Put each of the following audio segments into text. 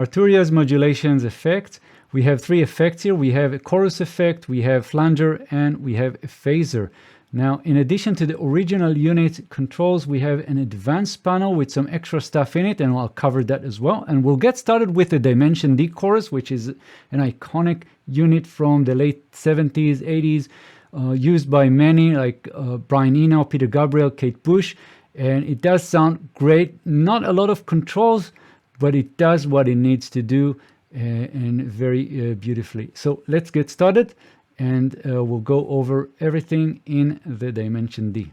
Arturia's modulations effects. We have three effects here. We have a chorus effect, we have flanger, and we have a phaser. Now, in addition to the original unit controls, we have an advanced panel with some extra stuff in it, and I'll cover that as well. And we'll get started with the Dimension D chorus, which is an iconic unit from the late 70s, 80s, used by many like Brian Eno, Peter Gabriel, Kate Bush. And it does sound great. Not a lot of controls, but it does what it needs to do and very beautifully. So let's get started, and we'll go over everything in the Dimension D.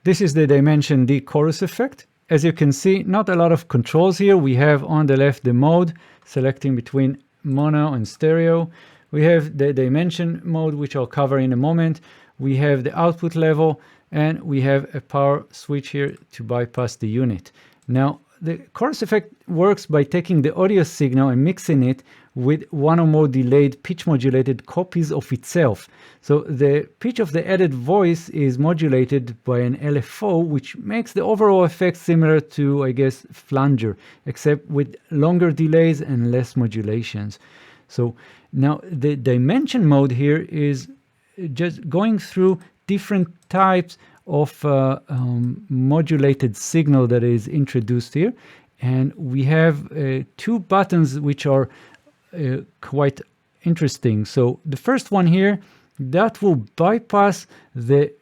This is the Dimension D chorus effect. As you can see, not a lot of controls here. We have on the left the mode, selecting between mono and stereo. We have the dimension mode, which I'll cover in a moment. We have the output level, and we have a power switch here to bypass the unit. Now, the chorus effect works by taking the audio signal and mixing it with one or more delayed pitch modulated copies of itself. So the pitch of the added voice is modulated by an LFO, which makes the overall effect similar to, I guess, flanger, except with longer delays and less modulations. So now the dimension mode here is just going through different types of modulated signal that is introduced here. And we have two buttons which are quite interesting. So the first one here, that will bypass the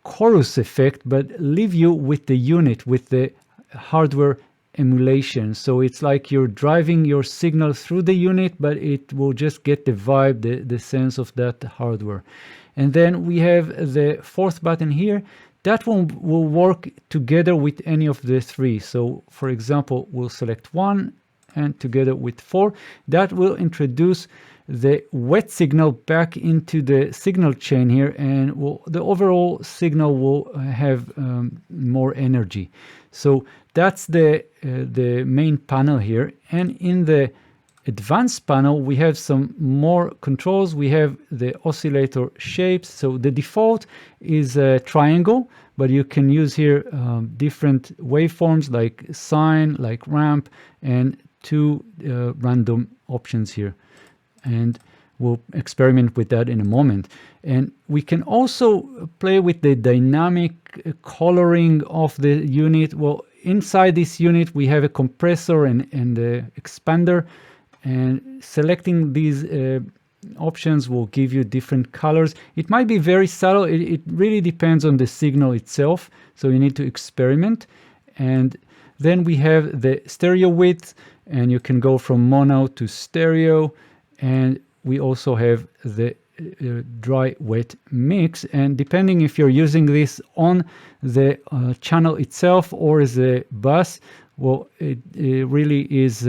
chorus effect, but leave you with the unit, with the hardware emulation. So it's like you're driving your signal through the unit, but it will just get the vibe, the sense of that hardware. And then we have the fourth button here. That one will work together with any of the three. So for example, we'll select one and together with 4, that will introduce the wet signal back into the signal chain here, and the overall signal will have more energy. So that's the main panel here. And in the advanced panel, we have some more controls. We have the oscillator shapes. So the default is a triangle, but you can use here different waveforms like sine, like ramp, and 2 random options here. And we'll experiment with that in a moment. And we can also play with the dynamic coloring of the unit. Well, inside this unit, we have a compressor and the expander. And selecting these options will give you different colors. It might be very subtle. It really depends on the signal itself. So you need to experiment. And then we have the stereo width, and you can go from mono to stereo. And we also have the dry wet mix. And depending if you're using this on the channel itself or as a bus, well, it really is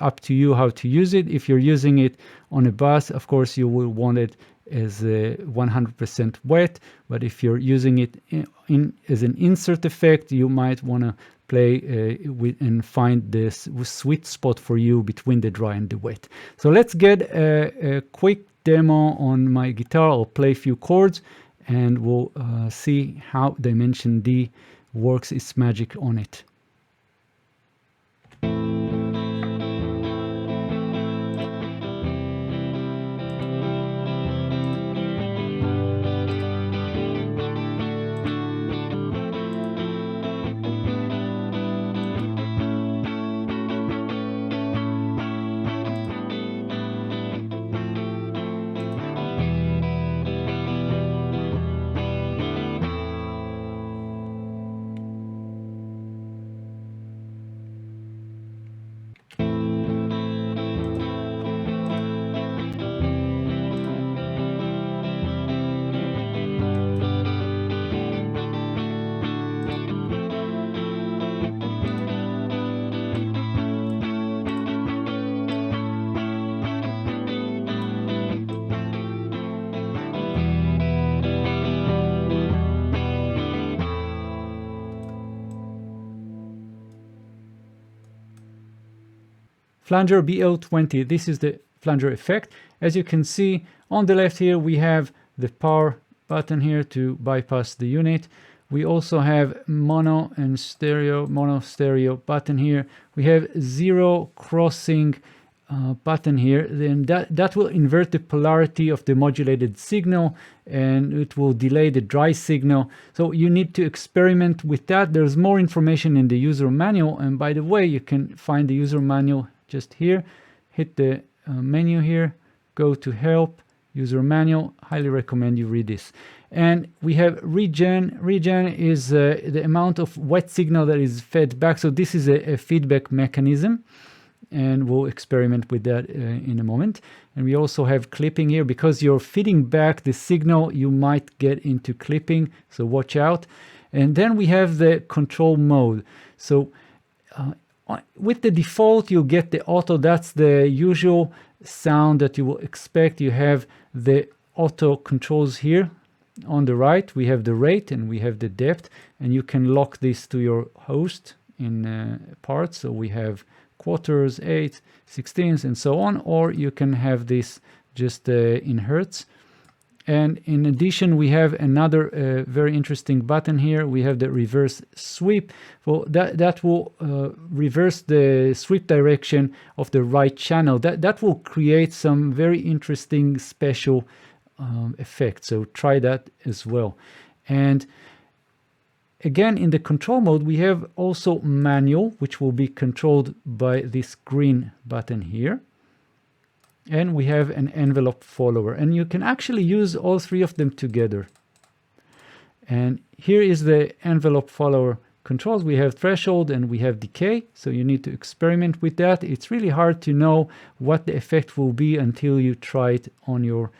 up to you how to use it. If you're using it on a bus, of course, you will want it as 100% wet. But if you're using it as an insert effect, you might want to play with and find this sweet spot for you between the dry and the wet. So let's get a quick demo on my guitar. I'll play a few chords, and we'll see how Dimension D works its magic on it. Flanger BL-20, this is the flanger effect. As you can see on the left here, we have the power button here to bypass the unit. We also have mono and stereo, mono stereo button here. We have zero crossing button here. Then that will invert the polarity of the modulated signal, and it will delay the dry signal. So you need to experiment with that. There's more information in the user manual, and by the way, you can find the user manual just here. Hit the menu here, go to help, user manual. Highly recommend you read this. And we have regen. Regen is the amount of wet signal that is fed back. So this is a feedback mechanism, and we'll experiment with that in a moment. And we also have clipping here. Because you're feeding back the signal, you might get into clipping, so watch out. And then we have the control mode. So with the default, you'll get the auto. That's the usual sound that you will expect. You have the auto controls here. On the right, we have the rate and we have the depth, and you can lock this to your host in parts. So we have quarters, 8, 16ths, and so on, or you can have this just in hertz. And in addition, we have another very interesting button here. We have the reverse sweep. Well, that will reverse the sweep direction of the right channel. That will create some very interesting special effect. So try that as well. And again, in the control mode, we have also manual, which will be controlled by this green button here. And we have an envelope follower, and you can actually use all three of them together. And here is the envelope follower controls. We have threshold and we have decay, so you need to experiment with that. It's really hard to know what the effect will be until you try it on your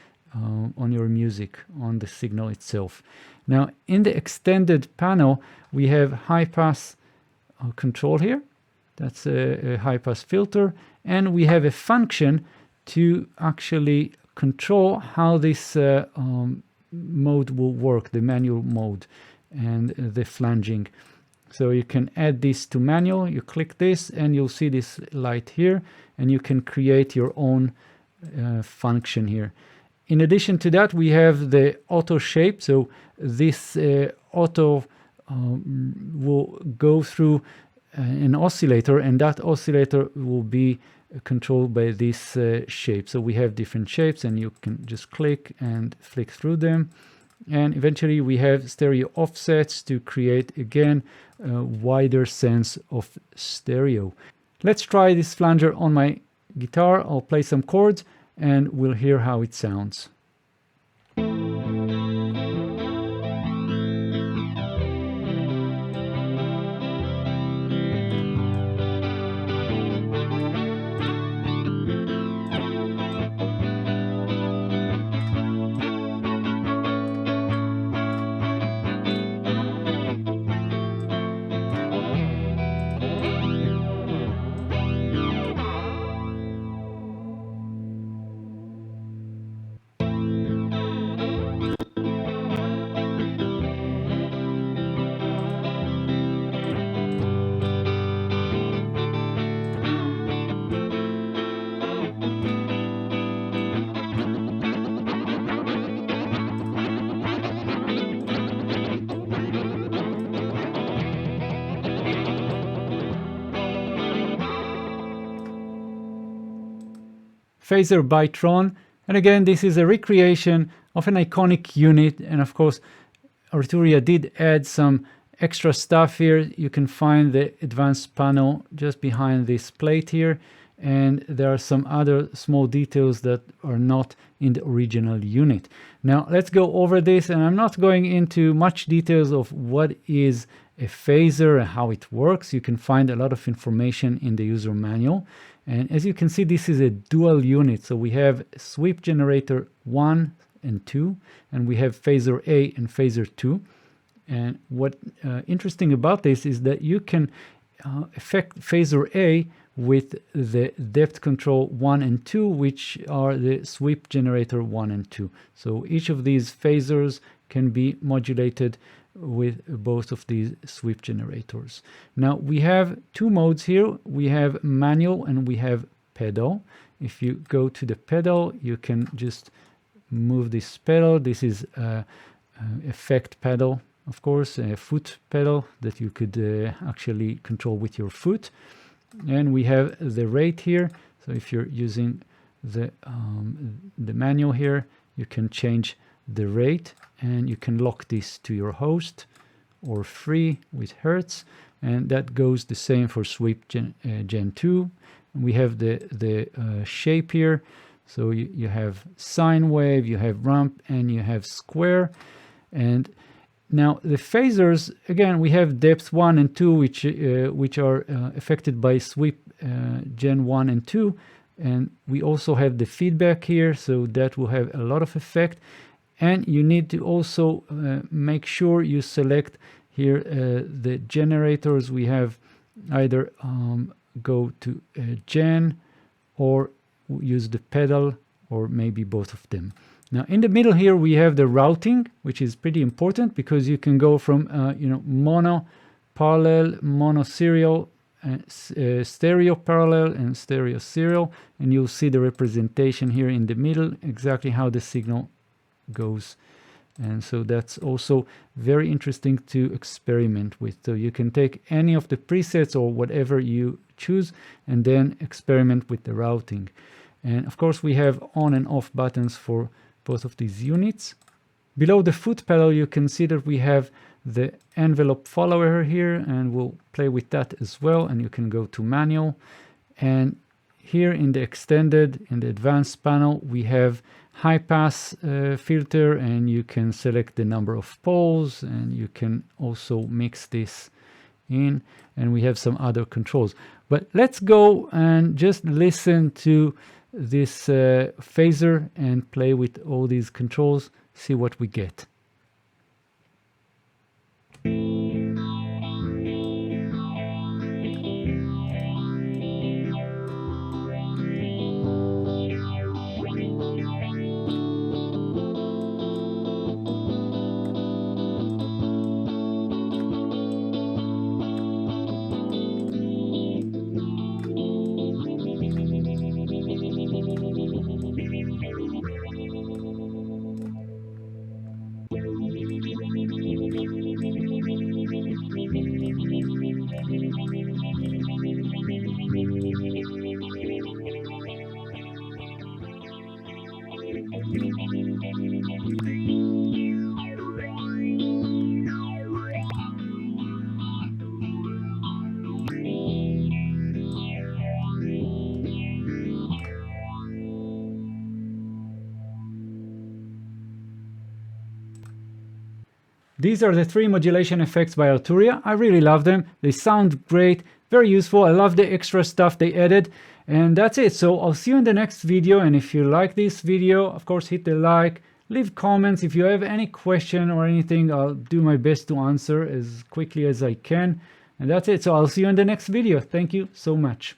music, on the signal itself. Now, in the extended panel, we have high pass control here. That's a high pass filter, and we have a function to actually control how this mode will work, the manual mode and the flanging. So you can add this to manual. You click this and you'll see this light here, and you can create your own function here. In addition to that, we have the auto shape. So this auto will go through an oscillator, and that oscillator will be controlled by this shape. So we have different shapes, and you can just click and flick through them. And eventually we have stereo offsets to create, again, a wider sense of stereo. Let's try this flanger on my guitar. I'll play some chords and we'll hear how it sounds. Phaser BI-TRON, and again, this is a recreation of an iconic unit, and of course Arturia did add some extra stuff here. You can find the advanced panel just behind this plate here, and there are some other small details that are not in the original unit. Now let's go over this, and I'm not going into much details of what is a phaser and how it works. You can find a lot of information in the user manual. And as you can see, this is a dual unit. So we have sweep generator 1 and 2, and we have phaser A and phaser 2. And what interesting about this is that you can affect phaser A with the depth control 1 and 2, which are the sweep generator 1 and 2. So each of these phasers can be modulated with both of these sweep generators. Now we have two modes here. We have manual and we have pedal. If you go to the pedal, you can just move this pedal. This is effect pedal, of course, a foot pedal that you could actually control with your foot. And we have the rate here. So if you're using the manual here, you can change the rate, and you can lock this to your host or free with Hertz, and that goes the same for sweep Gen 2. And we have the shape here. So you have sine wave, you have ramp, and you have square. And now the phasers, again, we have depth 1 and 2, which are affected by sweep Gen 1 and 2. And we also have the feedback here, so that will have a lot of effect. And you need to also make sure you select here the generators. We have either go to Gen or use the pedal, or maybe both of them. Now in the middle here we have the routing, which is pretty important because you can go from mono parallel, mono serial, stereo parallel, and stereo serial, and you'll see the representation here in the middle, exactly how the signal goes. And so that's also very interesting to experiment with. So you can take any of the presets or whatever you choose and then experiment with the routing. And of course we have on and off buttons for both of these units. Below the foot pedal you can see that we have the envelope follower here, and we'll play with that as well. And you can go to manual, and here in the extended, in the advanced panel, we have high pass filter, and you can select the number of poles, and you can also mix this in, and we have some other controls. But let's go and just listen to this phaser and play with all these controls, see what we get. These are the 3 modulation effects by Arturia. I really love them. They sound great, very useful. I love the extra stuff they added. And that's it. So I'll see you in the next video. And if you like this video, of course, hit the like, leave comments. If you have any question or anything, I'll do my best to answer as quickly as I can. And that's it. So I'll see you in the next video. Thank you so much.